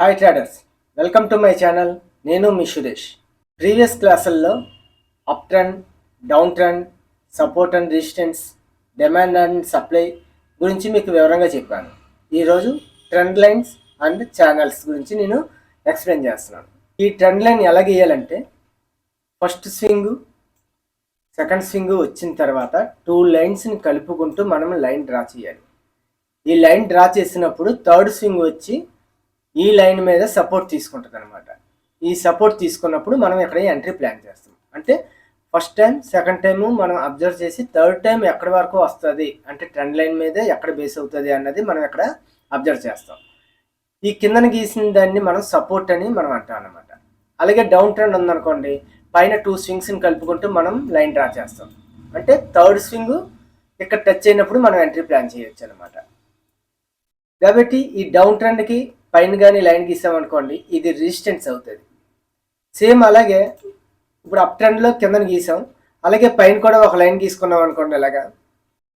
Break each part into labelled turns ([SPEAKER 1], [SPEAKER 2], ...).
[SPEAKER 1] Hi traders, welcome to my channel. నేను మీ Suresh. Previous క్లాసుల్లో up trend, down trend, support and resistance, demand and supply గురించి మీకు వివరంగా చెప్పాను. ఈరోజు ట్రెండ్ లైన్స్ అండ్ ఛానల్స్ గురించి నేను ఎక్స్ప్లెయిన్ చేస్తున్నాను. ఈ ట్రెండ్ లైన్ ఎలా గీయాలంటే ఫస్ట్ స్వింగ్, సెకండ్ స్వింగ్ వచ్చిన తర్వాత 2 లైన్స్ని కలుపుకుంటూ మనం లైన్ డ్రా చేయాలి. ఈ లైన్ డ్రా చేసినప్పుడు థర్డ్ స్వింగ్ వచ్చి ఈ లైన్ మీద సపోర్ట్ తీసుకుంటుంది అనమాట. ఈ సపోర్ట్ తీసుకున్నప్పుడు మనం ఇక్కడ ఎంట్రీ ప్లాన్ చేస్తాం. అంటే ఫస్ట్ టైం, సెకండ్ టైము మనం అబ్జర్వ్ చేసి థర్డ్ టైం ఎక్కడి వరకు వస్తుంది, అంటే ట్రెండ్ లైన్ మీద ఎక్కడ బేస్ అవుతుంది అన్నది మనం ఇక్కడ అబ్జర్వ్ చేస్తాం. ఈ కిందన గీసిన దాన్ని మనం సపోర్ట్ అని మనం అంటాం అనమాట. అలాగే డౌన్ ట్రెండ్ ఉందనుకోండి, పైన 2 స్వింగ్స్ని కలుపుకుంటూ మనం లైన్ డ్రా చేస్తాం. అంటే థర్డ్ స్వింగ్ ఇక్కడ టచ్ అయినప్పుడు మనం ఎంట్రీ ప్లాన్ చేయొచ్చు అనమాట. కాబట్టి ఈ డౌన్ ట్రెండ్కి పైన కానీ లైన్ గీసామనుకోండి, ఇది రెసిస్టెన్స్ అవుతుంది. సేమ్ అలాగే ఇప్పుడు అప్ ట్రెండ్లో కిందన గీసాం, అలాగే పైన కూడా ఒక లైన్ గీసుకున్నాం అనుకోండి, ఇలాగా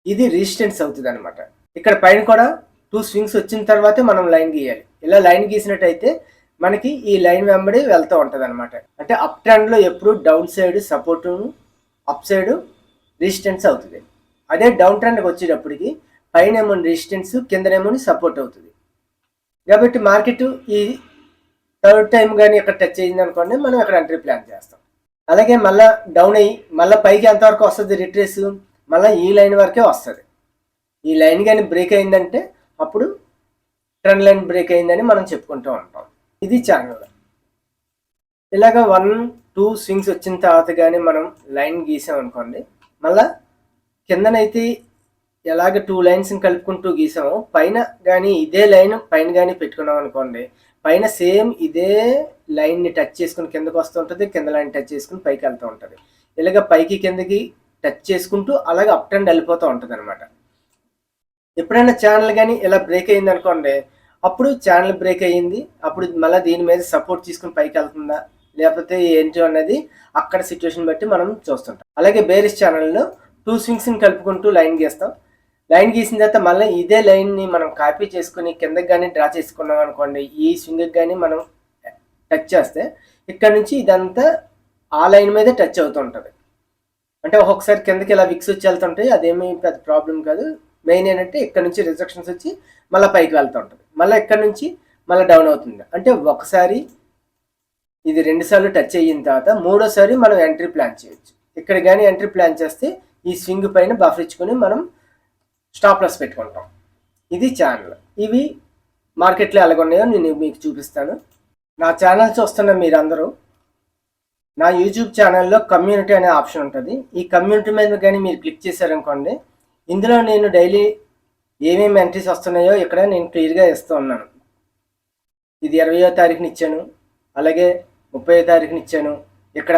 [SPEAKER 1] ఇది రెసిస్టెన్స్ అవుతుంది అనమాట. ఇక్కడ పైన కూడా 2 స్వింగ్స్ వచ్చిన తర్వాతే మనం లైన్ గీయాలి. ఇలా లైన్ గీసినట్టయితే మనకి ఈ లైన్ వెంబడి వెళ్తూ ఉంటుంది అనమాట. అంటే అప్ ట్రెండ్లో ఎప్పుడు down side support, up side resistance అవుతుంది. అదే డౌన్ ట్రెండ్కి వచ్చేటప్పటికి పైన ఏమో రెసిస్టెన్స్, కిందనేమో సపోర్ట్ అవుతుంది. కాబట్టి మార్కెట్ ఈ థర్డ్ టైం కానీ ఇక్కడ టచ్ అయ్యింది అనుకోండి, మనం ఇక్కడ ఎంట్రీ ప్లాన్ చేస్తాం. అలాగే మళ్ళీ డౌన్ అయ్యి మళ్ళీ పైకి ఎంతవరకు వస్తుంది రిట్రేస్, మళ్ళీ ఈ లైన్ వరకే వస్తుంది. ఈ లైన్ కానీ బ్రేక్ అయిందంటే అప్పుడు ట్రెండ్ లైన్ బ్రేక్ అయిందని మనం చెప్పుకుంటూ ఉంటాం. ఇది ఛానల్. ఇలాగ 1-2 స్వింగ్స్ వచ్చిన తర్వాత కానీ మనం లైన్ గీసాం అనుకోండి, మళ్ళీ కిందనైతే ఎలాగ 2 లైన్స్ని కలుపుకుంటూ గీసామో పైన కానీ ఇదే లైన్ పైన కానీ పెట్టుకున్నాం అనుకోండి, పైన సేమ్ ఇదే లైన్ని టచ్ చేసుకుని కిందకు వస్తూ ఉంటుంది, కింద లైన్ టచ్ చేసుకుని పైకి వెళ్తూ ఉంటుంది. ఇలాగ పైకి కిందకి టచ్ చేసుకుంటూ అలాగే అప్ ట్రెండ్ వెళ్ళిపోతూ ఉంటుంది అనమాట. ఎప్పుడైనా ఛానల్ కానీ ఇలా బ్రేక్ అయ్యింది అనుకోండి, అప్పుడు ఛానల్ బ్రేక్ అయ్యింది, అప్పుడు మళ్ళీ దీని మీద సపోర్ట్ తీసుకుని పైకి వెళ్తుందా లేకపోతే ఏంటి అన్నది అక్కడ సిచ్యువేషన్ బట్టి మనం చూస్తుంటాం. అలాగే బేరిష్ ఛానల్లో 2 స్వింగ్స్ని కలుపుకుంటూ లైన్ గీస్తాం. లైన్ గీసిన తర్వాత మళ్ళీ ఇదే లైన్ని మనం కాపీ చేసుకుని కిందకి కానీ డ్రా చేసుకున్నాం అనుకోండి, ఈ స్వింగ్కి కానీ మనం టచ్ చేస్తే ఇక్కడ నుంచి ఇదంతా ఆ లైన్ మీదే టచ్ అవుతూ ఉంటుంది. అంటే ఒక్కొక్కసారి కిందకి ఇలా విక్స్ వచ్చి వెళ్తుంటాయి, అదేమీ పెద్ద ప్రాబ్లం కాదు. మెయిన్ ఏంటంటే ఇక్కడ నుంచి రిజెక్షన్స్ వచ్చి మళ్ళీ పైకి వెళ్తూ ఉంటుంది, మళ్ళీ ఇక్కడ నుంచి మళ్ళీ డౌన్ అవుతుంది. అంటే ఒకసారి ఇది 2 సార్లు టచ్ అయిన తర్వాత మూడోసారి మనం ఎంట్రీ ప్లాన్ చేయొచ్చు. ఇక్కడ కానీ ఎంట్రీ ప్లాన్ చేస్తే ఈ స్వింగ్ పైన బఫర్ ఇచ్చుకొని మనం స్టాప్ లాస్ పెట్టుకుంటాం. ఇది ఛానల్. ఇవి మార్కెట్లో ఎలాగున్నాయో నేను మీకు చూపిస్తాను. నా ఛానల్ చూస్తున్న మీరందరూ నా యూట్యూబ్ ఛానల్లో కమ్యూనిటీ అనే ఆప్షన్ ఉంటుంది. ఈ కమ్యూనిటీ మీద కానీ మీరు క్లిక్ చేశారనుకోండి, ఇందులో నేను డైలీ ఏమేమి ఎంట్రీస్ వస్తున్నాయో ఇక్కడ నేను క్లియర్గా ఇస్తూ ఉన్నాను. ఇది 20వ తారీఖున ఇచ్చాను, అలాగే 30వ తారీఖున ఇచ్చాను. ఇక్కడ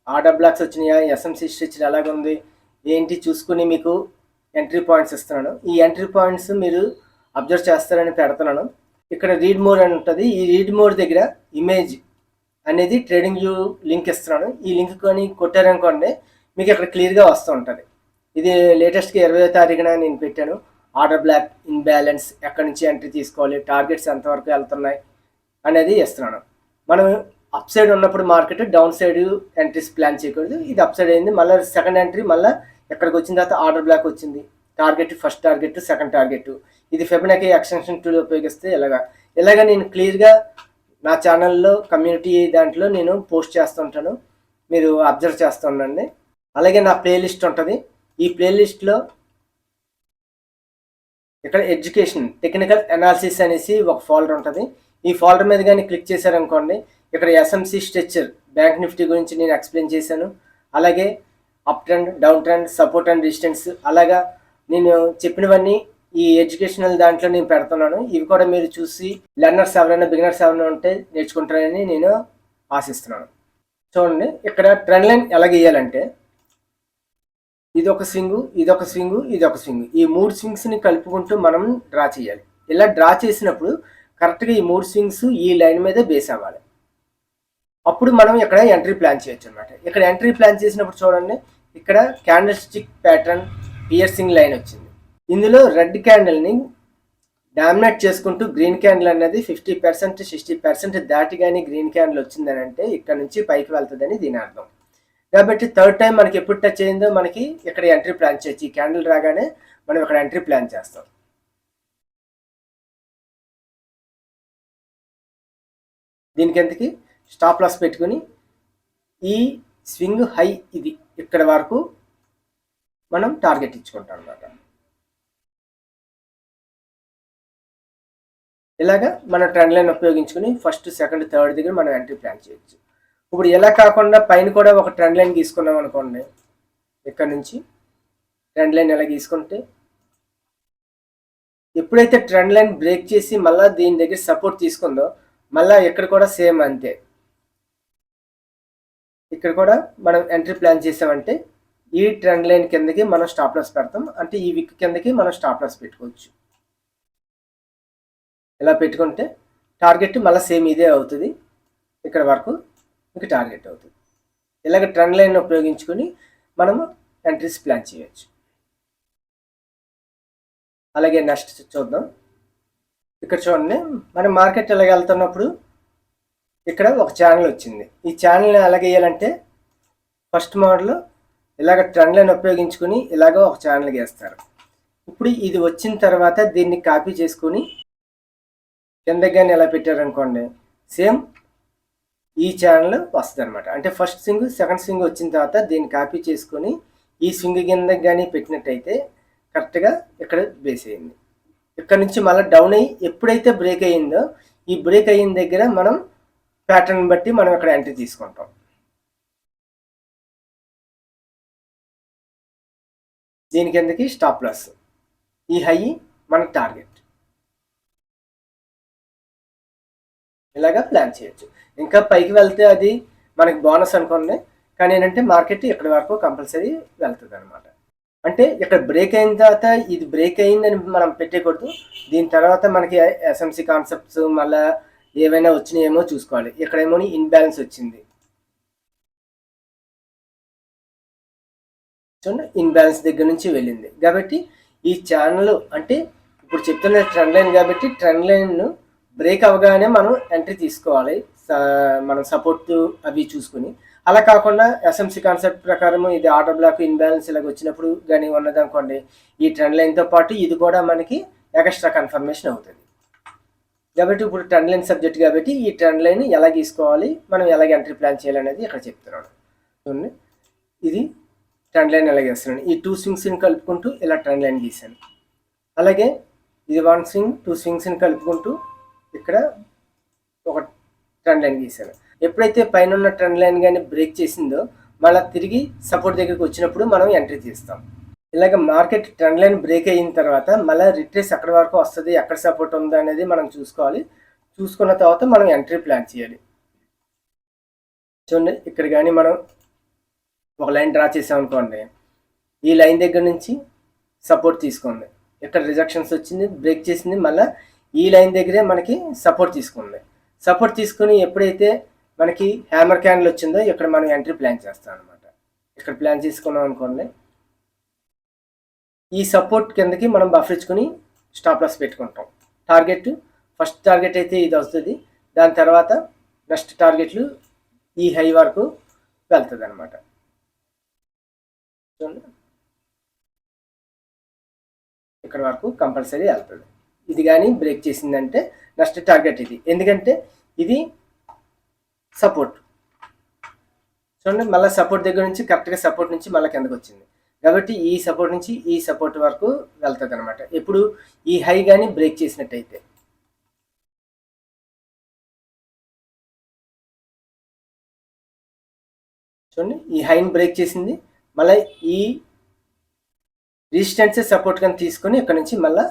[SPEAKER 1] ఆర్డర్ బ్లాక్స్ వచ్చినాయా, ఎస్ఎంసీ స్ట్రెచ్ ఎలాగుంది ఏంటి చూసుకుని మీకు ఎంట్రీ పాయింట్స్ ఇస్తున్నాను. ఈ ఎంట్రీ పాయింట్స్ మీరు అబ్జర్వ్ చేస్తారని పెడుతున్నాను. ఇక్కడ రీడ్ మోర్ అని ఉంటుంది. ఈ రీడ్ మోర్ దగ్గర ఇమేజ్ అనేది ట్రేడింగ్ వ్యూ లింక్ ఇస్తున్నాను. ఈ లింక్ కొని కొట్టారనుకోండి మీకు ఇక్కడ క్లియర్గా వస్తూ ఉంటుంది. ఇది లేటెస్ట్గా 20వ తారీఖున నేను పెట్టాను. ఆర్డర్ బ్లాక్, ఇన్ బ్యాలెన్స్, ఎక్కడి నుంచి ఎంట్రీ తీసుకోవాలి, టార్గెట్స్ ఎంతవరకు వెళ్తున్నాయి అనేది ఇస్తున్నాను. మనం అప్ సైడ్ ఉన్నప్పుడు market, down side entries plan చేయకూడదు. ఇది అప్ సైడ్ అయింది, మళ్ళీ సెకండ్ ఎంట్రీ మళ్ళీ ఎక్కడికి వచ్చిన తర్వాత ఆర్డర్ బ్లాక్ వచ్చింది, target, first target, second target. ఇది ఫిబొనాకీ ఎక్స్టెన్షన్ టూల్ ఉపయోగిస్తే ఇలాగా నేను క్లియర్గా నా ఛానల్లో కమ్యూనిటీ దాంట్లో నేను పోస్ట్ చేస్తుంటాను, మీరు అబ్జర్వ్ చేస్తూ ఉండండి. అలాగే నా ప్లేలిస్ట్ ఉంటుంది. ఈ ప్లేలిస్ట్లో ఇక్కడ ఎడ్యుకేషన్, టెక్నికల్ అనాలిసిస్ అనేసి ఒక ఫోల్డర్ ఉంటుంది. ఈ ఫోల్డర్ మీద కానీ క్లిక్ చేశారనుకోండి, ఇక్కడ ఎస్ఎంసీ స్ట్రక్చర్, బ్యాంక్ నిఫ్టీ గురించి నేను ఎక్స్ప్లెయిన్ చేశాను. అలాగే up trend, down trend, support and resistance, అలాగా నేను చెప్పినవన్నీ ఈ ఎడ్యుకేషనల్ దాంట్లో నేను పెడుతున్నాను. ఇవి కూడా మీరు చూసి లెర్నర్స్ ఎవరైనా, బిగినర్స్ ఎవరైనా ఉంటే నేర్చుకుంటారని నేను ఆశిస్తున్నాను. చూడండి, ఇక్కడ ట్రెండ్ లైన్ ఎలా గీయాలంటే ఇది ఒక స్వింగు, ఇది ఒక స్వింగు, ఇది ఒక స్వింగ్, ఈ 3 స్వింగ్స్ని కలుపుకుంటూ మనం డ్రా చేయాలి. ఇలా డ్రా చేసినప్పుడు కరెక్ట్గా ఈ 3 స్వింగ్స్ ఈ లైన్ మీద బేస్ అవ్వాలి. అప్పుడు మనం ఇక్కడ ఎంట్రీ ప్లాన్ చేయొచ్చు అనమాట. ఇక్కడ ఎంట్రీ ప్లాన్ చేసినప్పుడు చూడండి, ఇక్కడ candle stick pattern piercing line వచ్చింది. ఇందులో రెడ్ క్యాండిల్ని డామినేట్ చేసుకుంటూ గ్రీన్ క్యాండిల్ అనేది 50% 60% దాటి కానీ గ్రీన్ క్యాండిల్ వచ్చిందని అంటే ఇక్కడ నుంచి పైకి వెళ్తుందని దీని అర్థం. కాబట్టి థర్డ్ టైం మనకి ఎప్పుడు టచ్ అయిందో మనకి ఇక్కడ ఎంట్రీ ప్లాన్ చేయొచ్చు. ఈ క్యాండిల్ రాగానే మనం ఇక్కడ ఎంట్రీ ప్లాన్ చేస్తాం. దీనికి ఎందుకు స్టాప్ లాస్ పెట్టుకుని ఈ స్వింగ్ హై ఇది ఇక్కడ వరకు మనం టార్గెట్ ఇచ్చుకుంటాం అన్నమాట. ఇలాగా మన ట్రెండ్ లైన్ ఉపయోగించుకుని ఫస్ట్ సెకండ్ థర్డ్ దగ్గర మనం ఎంట్రీ ప్లాన్ చేయొచ్చు. ఇప్పుడు ఎలా కాకుండా పైన కూడా ఒక ట్రెండ్ లైన్ గీసుకున్నాం అనుకోండి. ఇక్కడ నుంచి ట్రెండ్ లైన్ ఎలా గీసుకుంటే ఎప్పుడైతే ట్రెండ్ లైన్ బ్రేక్ చేసి మళ్ళీ దీని దగ్గర సపోర్ట్ తీసుకుందో మళ్ళీ ఇక్కడ కూడా సేమ్ అంతే. ఇక్కడ కూడా మనం ఎంట్రీ ప్లాన్ చేసామంటే ఈ ట్రెండ్ లైన్ కిందకి మనం స్టాప్ లాస్ పెడతాం. అంటే ఈ విక్ కిందకి మనం స్టాప్ లాస్ పెట్టుకోవచ్చు. ఇలా పెట్టుకుంటే టార్గెట్ మళ్ళీ సేమ్ ఇదే అవుతుంది. ఇక్కడ వరకు మీకు టార్గెట్ అవుతుంది. ఇలాగ ట్రెండ్ లైన్ ఉపయోగించుకొని మనము ఎంట్రీస్ ప్లాన్ చేయవచ్చు. అలాగే నెక్స్ట్ చూద్దాం. ఇక్కడ చూడండి, మనం మార్కెట్ ఇలాగ వెళ్తున్నప్పుడు ఇక్కడ ఒక ఛానల్ వచ్చింది. ఈ ఛానల్ని ఎలాగ వేయాలంటే ఫస్ట్ మోడల్ ఇలాగ ట్రెండ్ లైన్ ఉపయోగించుకొని ఇలాగ ఒక ఛానల్ గీస్తారు. ఇప్పుడు ఇది వచ్చిన తర్వాత దీన్ని కాపీ చేసుకొని కిందకి కానీ ఎలా పెట్టారనుకోండి సేమ్ ఈ ఛానల్ వస్తుంది అనమాట. అంటే ఫస్ట్ స్వింగ్ సెకండ్ స్వింగ్ వచ్చిన తర్వాత దీన్ని కాపీ చేసుకొని ఈ స్వింగ్ కిందకి కానీ పెట్టినట్టయితే కరెక్ట్గా ఇక్కడ బేస్ అయింది. ఇక్కడ నుంచి మళ్ళీ డౌన్ అయ్యి ఎప్పుడైతే బ్రేక్ అయ్యిందో ఈ బ్రేక్ అయిన దగ్గర మనం ప్యాటర్న్ బట్టి మనం ఇక్కడ ఎంట్రీ తీసుకుంటాం. దీని కిందకి స్టాప్ లాస్, ఈ హై మన టార్గెట్. ఇలాగా ప్లాన్ చేయొచ్చు. ఇంకా పైకి వెళ్తే అది మనకి బోనస్ అనుకోండి. కానీ ఏంటంటే మార్కెట్ ఇక్కడి వరకు కంపల్సరీ వెళ్తుంది అనమాట. అంటే ఇక్కడ బ్రేక్ అయిన తర్వాత ఇది బ్రేక్ అయిందని మనం పెట్టేయకూడదు. దీని తర్వాత మనకి ఎస్ఎంసి కాన్సెప్ట్స్ మళ్ళీ ఏవైనా వచ్చినాయేమో చూసుకోవాలి. ఇక్కడేమో ఇన్బ్యాలెన్స్ వచ్చింది చూడండి, ఇన్బ్యాలెన్స్ దగ్గర నుంచి వెళ్ళింది. కాబట్టి ఈ ఛానల్ అంటే ఇప్పుడు చెప్తున్న ట్రెండ్ లైన్ కాబట్టి ట్రెండ్ లైన్ బ్రేక్ అవగానే మనం ఎంట్రీ తీసుకోవాలి. మనం సపోర్ట్ అవి చూసుకుని. అలా కాకుండా ఎస్ఎంసి కాన్సెప్ట్ ప్రకారం ఇది ఆర్డర్ బ్లాక్ ఇన్బ్యాలెన్స్ ఇలాగ వచ్చినప్పుడు కానీ ఉన్నదనుకోండి ఈ ట్రెండ్ లైన్తో పాటు ఇది కూడా మనకి ఎక్స్ట్రా కన్ఫర్మేషన్ అవుతుంది. కాబట్టి ఇప్పుడు ట్రెండ్ లైన్ సబ్జెక్ట్ కాబట్టి ఈ ట్రెండ్ లైన్ ఎలా గీసుకోవాలి, మనం ఎలాగ ఎంట్రీ ప్లాన్ చేయాలనేది ఇక్కడ చెప్తున్నాను. చూడండి, ఇది ట్రెండ్ లైన్ ఎలా గీస్తున్నాను. ఈ 2 స్వింగ్స్ని కలుపుకుంటూ ఇలా ట్రెండ్ లైన్ గీసాను. అలాగే ఇది 1 స్వింగ్ 2 స్వింగ్స్ని కలుపుకుంటూ ఇక్కడ ఒక ట్రెండ్ లైన్ గీసాను. ఎప్పుడైతే పైన ఉన్న ట్రెండ్ లైన్ కానీ బ్రేక్ చేసిందో మళ్ళీ తిరిగి సపోర్ట్ దగ్గరికి వచ్చినప్పుడు మనం ఎంట్రీ తీస్తాం. ఇలాగ మార్కెట్ ట్రెండ్ లైన్ బ్రేక్ అయిన తర్వాత మళ్ళీ రిట్రేస్ ఎక్కడి వరకు వస్తుంది, ఎక్కడ సపోర్ట్ ఉందో అనేది మనం చూసుకోవాలి. చూసుకున్న తర్వాత మనం ఎంట్రీ ప్లాన్ చేయాలి. చూడండి, ఇక్కడ కానీ మనం ఒక లైన్ డ్రా చేసాం అనుకోండి. ఈ లైన్ దగ్గర నుంచి సపోర్ట్ తీసుకుంది, ఇక్కడ రిజెక్షన్స్ వచ్చింది, బ్రేక్ చేసింది, మళ్ళీ ఈ లైన్ దగ్గరే మనకి సపోర్ట్ తీసుకుంది. సపోర్ట్ తీసుకుని ఎప్పుడైతే మనకి హ్యామర్ క్యాండిల్ వచ్చిందో ఇక్కడ మనం ఎంట్రీ ప్లాన్ చేస్తాం అనమాట. ఇక్కడ ప్లాన్ చేసుకున్నాం అనుకోండి. ఈ సపోర్ట్ కిందకి మనం బఫర్ ఇచ్చుకొని స్టాప్ లాస్ పెట్టుకుంటాం. టార్గెట్ ఫస్ట్ టార్గెట్ అయితే ఇది వస్తుంది. దాని తర్వాత నెక్స్ట్ టార్గెట్లు ఈ హై వరకు వెళ్తుంది అనమాట. చూడండి, ఇక్కడ వరకు కంపల్సరీ వెళ్తుంది. ఇది కానీ బ్రేక్ చేసిందంటే నెక్స్ట్ టార్గెట్ ఇది. ఎందుకంటే ఇది సపోర్ట్. చూడండి, మళ్ళీ సపోర్ట్ దగ్గర నుంచి కరెక్ట్గా సపోర్ట్ నుంచి మళ్ళీ కిందకు వచ్చింది. కాబట్టి ఈ సపోర్ట్ నుంచి ఈ సపోర్ట్ వరకు వెళ్తుంది అనమాట. ఎప్పుడు ఈ హై కానీ బ్రేక్ చేసినట్టయితే. చూడండి, ఈ హైని బ్రేక్ చేసింది, మళ్ళీ ఈ రెసిస్టెన్స్ సపోర్ట్ కానీ తీసుకొని ఇక్కడ నుంచి మళ్ళీ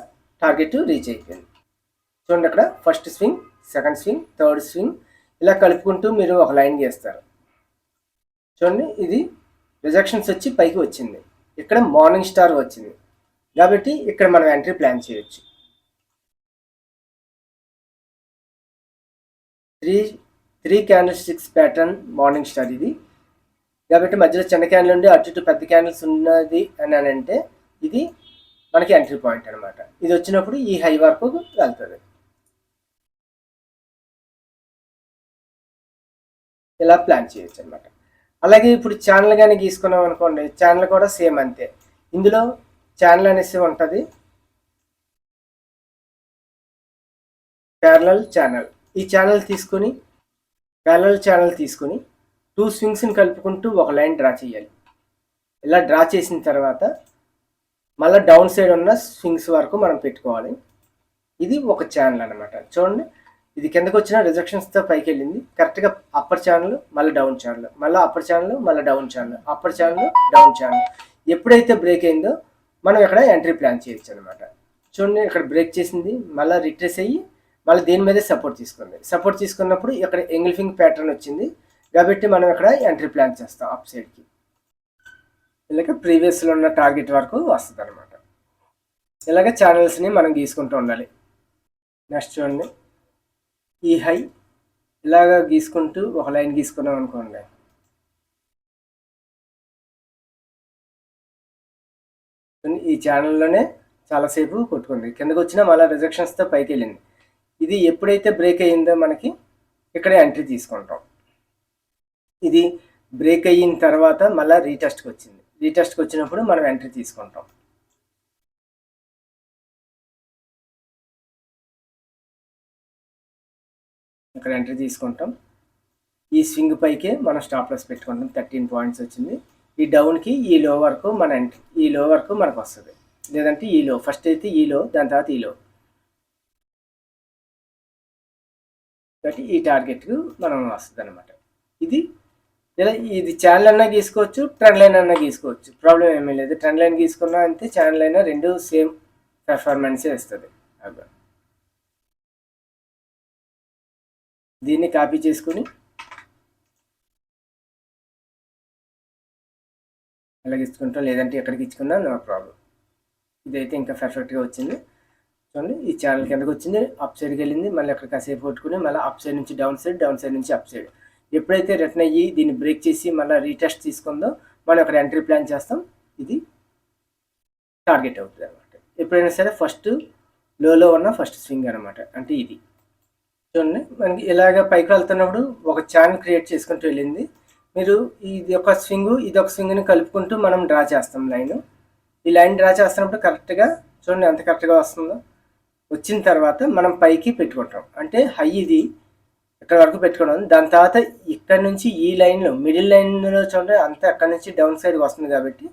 [SPEAKER 1] టార్గెట్ రీచ్ అయిపోయింది. చూడండి, అక్కడ first swing second swing third swing ఇలా కలుపుకుంటూ మీరు ఒక లైన్ గీస్తారు. చూడండి, ఇది రిజెక్షన్స్ వచ్చి పైకి వచ్చింది, ఇక్కడ మార్నింగ్ స్టార్ వచ్చింది. కాబట్టి ఇక్కడ మనం ఎంట్రీ ప్లాన్ చేయొచ్చు. Three candle sticks pattern morning star ఇది. కాబట్టి మధ్యలో చిన్న క్యాండిల్ ఉండి అటు ఇటు పెద్ద క్యాండిల్స్ ఉన్నది అని అంటే ఇది మనకి ఎంట్రీ పాయింట్ అనమాట. ఇది వచ్చినప్పుడు ఈ హై వరకు వెళ్తుంది. ఇలా ప్లాన్ చేయొచ్చు అనమాట. అలాగే ఇప్పుడు ఛానల్ కానీ గీసుకున్నాం అనుకోండి, ఛానల్ కూడా సేమ్ అంతే. ఇందులో ఛానల్ అనేసి ఉంటుంది, ప్యారలల్ ఛానల్. ఈ ఛానల్ తీసుకుని ప్యారలల్ ఛానల్ తీసుకుని 2 స్వింగ్స్ని కలుపుకుంటూ ఒక లైన్ డ్రా చేయాలి. ఇలా డ్రా చేసిన తర్వాత మళ్ళీ డౌన్ సైడ్ ఉన్న స్వింగ్స్ వరకు మనం పెట్టుకోవాలి. ఇది ఒక ఛానల్ అనమాట. చూడండి, ఇది కిందకు వచ్చిన రిజెక్షన్స్తో పైకి వెళ్ళింది. కరెక్ట్గా అప్పర్ ఛానల్, మళ్ళీ డౌన్ ఛానల్, మళ్ళీ అప్పర్ ఛానల్, మళ్ళీ down channel, upper channel, down channel. ఎప్పుడైతే బ్రేక్ అయిందో మనం ఇక్కడ ఎంట్రీ ప్లాన్ చేయొచ్చు అనమాట. చూడండి, ఇక్కడ బ్రేక్ చేసింది, మళ్ళీ రిట్రేస్ అయ్యి మళ్ళీ దీని మీదే సపోర్ట్ తీసుకుంది. సపోర్ట్ తీసుకున్నప్పుడు ఇక్కడ ఎంగిల్ఫింగ్ ప్యాటర్న్ వచ్చింది కాబట్టి మనం ఇక్కడ ఎంట్రీ ప్లాన్ చేస్తాం అప్ సైడ్కి. ఇలాగ ప్రీవియస్లో ఉన్న టార్గెట్ వరకు వస్తుంది అనమాట. ఇలాగ ఛానల్స్ని మనం గీసుకుంటూ ఉండాలి. నెక్స్ట్ చూడండి, ఈ హై ఇలాగ గీసుకుంటూ ఒక లైన్ గీసుకున్నాం అనుకోండి, ఈ ఛానల్లోనే చాలాసేపు కొట్టుకుంది. కిందకు వచ్చినా మళ్ళీ రిజెక్షన్స్తో పైకి వెళ్ళింది. ఇది ఎప్పుడైతే బ్రేక్ అయ్యిందో మనకి ఇక్కడ ఎంట్రీ తీసుకుంటాం. ఇది బ్రేక్ అయిన తర్వాత మళ్ళీ రీటెస్ట్కి వచ్చింది. రీటెస్ట్కి వచ్చినప్పుడు మనం ఎంట్రీ తీసుకుంటాం. ఇక్కడ ఎంట్రీ తీసుకుంటాం. ఈ స్వింగ్ పైకే మనం స్టాప్ లాస్ పెట్టుకుంటాం. 13 పాయింట్స్ వచ్చింది. ఈ డౌన్కి ఈ లో వరకు మన ఎంట్రీ, ఈ లో వరకు మనకు వస్తుంది. లేదంటే ఈ లో, ఫస్ట్ అయితే ఈ లో, దాని తర్వాత ఈ లో. కాబట్టి ఈ టార్గెట్కు మనం వస్తుంది అనమాట. ఇది ఛానల్ అన్నా గీసుకోవచ్చు, ట్రెండ్ లైన్ అన్నా గీసుకోవచ్చు, ప్రాబ్లం ఏమీ లేదు. ట్రెండ్ లైన్ గీసుకున్నా అంతే, ఛానల్ అయినా రెండు సేమ్ పెర్ఫార్మెన్సే ఇస్తుంది. దీన్ని కాపీ చేసుకుని అలాగే ఇచ్చుకుంటాం, లేదంటే ఎక్కడికి ఇచ్చుకున్నా నో ప్రాబ్లం. ఇదైతే ఇంకా పర్ఫెక్ట్గా వచ్చింది. చూడండి, ఈ ఛానల్ కిందకి వచ్చింది, అప్ సైడ్కి వెళ్ళింది, మళ్ళీ అక్కడ కాసేపు కొట్టుకుని మళ్ళీ అప్ సైడ్ నుంచి డౌన్ సైడ్, డౌన్ సైడ్ నుంచి అప్ సైడ్. ఎప్పుడైతే రిటర్న్ అయ్యి దీన్ని బ్రేక్ చేసి మళ్ళీ రీటెస్ట్ తీసుకుందో మనం అక్కడ ఎంట్రీ ప్లాన్ చేస్తాం. ఇది టార్గెట్ అవుతుంది అనమాట. ఎప్పుడైనా సరే ఫస్ట్ లోలో ఉన్న ఫస్ట్ స్వింగ్ అనమాట. అంటే ఇది చూడండి, మనకి ఇలాగ పైకి వెళ్తున్నప్పుడు ఒక ఛానల్ క్రియేట్ చేసుకుంటూ వెళ్ళింది. మీరు ఇది ఒక స్వింగ్, ఇది ఒక స్వింగ్ని కలుపుకుంటూ మనం డ్రా చేస్తాం లైన్. ఈ లైన్ డ్రా చేస్తున్నప్పుడు కరెక్ట్గా చూడండి ఎంత కరెక్ట్గా వస్తుందో. వచ్చిన తర్వాత మనం పైకి పెట్టుకుంటాం. అంటే హై ఇది ఇక్కడ వరకు పెట్టుకున్నాం. దాని తర్వాత ఇక్కడ నుంచి ఈ లైన్లో మిడిల్ లైన్లో చూడండి అంతా అక్కడ నుంచి డౌన్ సైడ్కి వస్తుంది కాబట్టి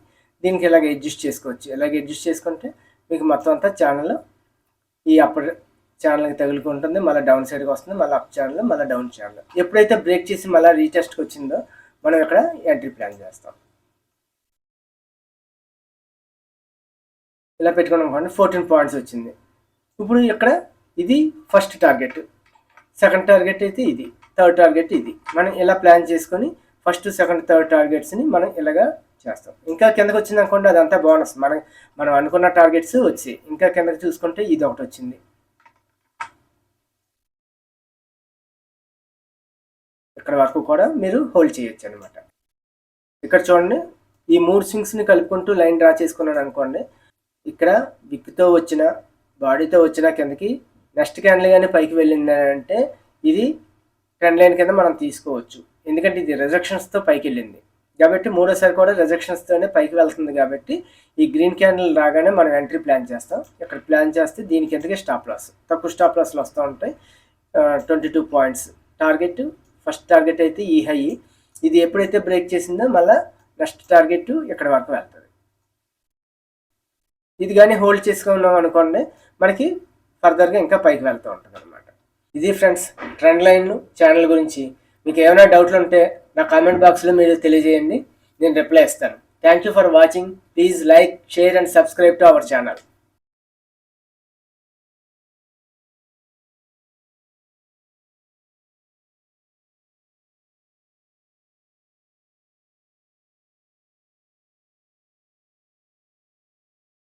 [SPEAKER 1] దీనికి ఇలాగ అడ్జస్ట్ చేసుకోవచ్చు. ఇలాగ అడ్జస్ట్ చేసుకుంటే మీకు మొత్తం అంతా ఛానల్ ఈ అప్పర్ ఛానల్కి తగులుకుంటుంది, మళ్ళీ డౌన్ సైడ్కి వస్తుంది, మళ్ళీ అప్ ఛానల్, మళ్ళీ డౌన్ ఛానల్. ఎప్పుడైతే బ్రేక్ చేసి మళ్ళీ రీటెస్ట్కి వచ్చిందో మనం ఇక్కడ ఎంట్రీ ప్లాన్ చేస్తాం. ఇలా పెట్టుకున్నాం అనుకోండి, 14 పాయింట్స్ వచ్చింది. ఇప్పుడు ఇక్కడ ఇది ఫస్ట్ టార్గెట్, సెకండ్ టార్గెట్ అయితే ఇది, థర్డ్ టార్గెట్ ఇది. మనం ఇలా ప్లాన్ చేసుకొని ఫస్ట్, సెకండ్, థర్డ్ టార్గెట్స్ని మనం ఇలాగా చేస్తాం. ఇంకా కిందకి వచ్చింది అనుకోండి, అదంతా బోనస్. మనం అనుకున్న టార్గెట్స్ వచ్చి ఇంకా కిందకి చూసుకుంటే ఇది ఒకటి వచ్చింది. ఇక్కడ వరకు కూడా మీరు హోల్డ్ చేయొచ్చు అనమాట. ఇక్కడ చూడండి, ఈ 3 స్వింగ్స్ని కలుపుకుంటూ లైన్ డ్రా చేసుకున్నాను అనుకోండి. ఇక్కడ విక్తో వచ్చిన, బాడీతో వచ్చిన కిందకి నెక్స్ట్ క్యాండిల్ కానీ పైకి వెళ్ళిందంటే ఇది ట్రెండ్ లైన్ కింద మనం తీసుకోవచ్చు. ఎందుకంటే ఇది రిజెక్షన్స్తో పైకి వెళ్ళింది కాబట్టి మూడోసారి కూడా రిజెక్షన్స్తోనే పైకి వెళ్తుంది. కాబట్టి ఈ గ్రీన్ క్యాండిల్ రాగానే మనం ఎంట్రీ ప్లాన్ చేస్తాం. ఇక్కడ ప్లాన్ చేస్తే దీని కిందకి స్టాప్ లాస్, తక్కువ స్టాప్ లాస్లు వస్తూ ఉంటాయి. 22 పాయింట్స్ టార్గెట్. ఫస్ట్ టార్గెట్ అయితే ఈ హై, ఇది ఎప్పుడైతే బ్రేక్ చేసిందో మళ్ళీ నెక్స్ట్ టార్గెట్ ఇక్కడ వరకు వెళ్తుంది. ఇది కానీ హోల్డ్ చేసుకున్నాం అనుకోండి, మనకి ఫర్దర్గా ఇంకా పైకి వెళ్తూ ఉంటుంది అనమాట. ఇది ఫ్రెండ్స్ ట్రెండ్ లైన్ ఛానల్ గురించి. మీకు ఏమైనా డౌట్లు ఉంటే నా కామెంట్ బాక్స్లో మీరు తెలియజేయండి, నేను రిప్లై ఇస్తాను. Thank you for watching. Please like, share and subscribe to our channel.